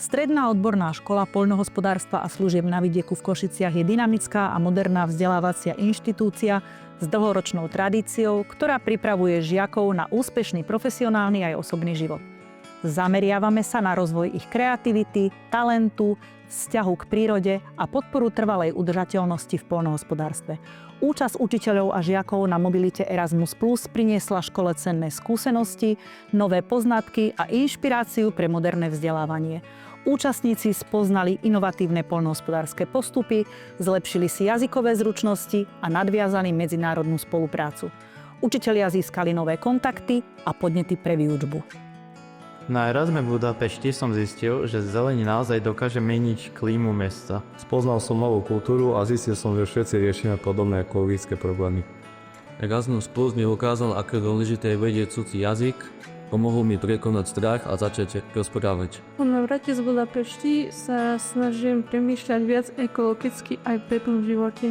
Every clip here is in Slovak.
Stredná odborná škola poľnohospodárstva a služieb na vidieku v Košiciach je dynamická a moderná vzdelávacia inštitúcia s dlhoročnou tradíciou, ktorá pripravuje žiakov na úspešný profesionálny aj osobný život. Zameriavame sa na rozvoj ich kreativity, talentu, vzťahu k prírode a podporu trvalej udržateľnosti v poľnohospodárstve. Účasť učiteľov a žiakov na mobilite Erasmus Plus priniesla škole cenné skúsenosti, nové poznatky a inšpiráciu pre moderné vzdelávanie. Účastníci spoznali inovatívne poľnohospodárske postupy, zlepšili si jazykové zručnosti a nadviazali medzinárodnú spoluprácu. Učitelia získali nové kontakty a podnety pre výučbu. Na Erasme v Budapešti som zistil, že zeleň naozaj dokáže meniť klímu mesta. Spoznal som novú kultúru a zistil som, že všetci riešime podobné ekologické problémy. Erasmus Plus mi ukázal, aké dôležité je vedieť cudzí jazyk, pomohol mi prekonať strach a začať rozprávať. Po navrate z Budapešti sa snažím premýšľať viac ekologicky aj v bežnom živote.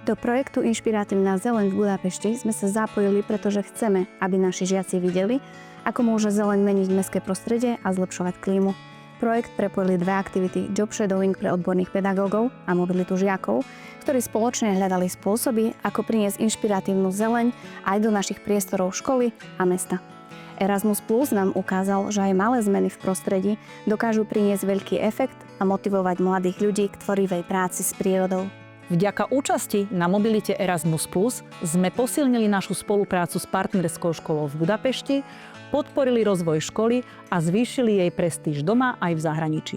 Do projektu Inšpiratívna zeleň v Budapešti sme sa zapojili, pretože chceme, aby naši žiaci videli, ako môže zeleň meniť mestské prostredie a zlepšovať klímu. Projekt prepojili dve aktivity Job Shadowing pre odborných pedagógov a mobilitu žiakov, ktorí spoločne hľadali spôsoby, ako priniesť inšpiratívnu zeleň aj do našich priestorov školy a mesta. Erasmus Plus nám ukázal, že aj malé zmeny v prostredí dokážu priniesť veľký efekt a motivovať mladých ľudí k tvorivej práci s prírodou. Vďaka účasti na mobilite Erasmus Plus sme posilnili našu spoluprácu s partnerskou školou v Budapešti, podporili rozvoj školy a zvýšili jej prestíž doma aj v zahraničí.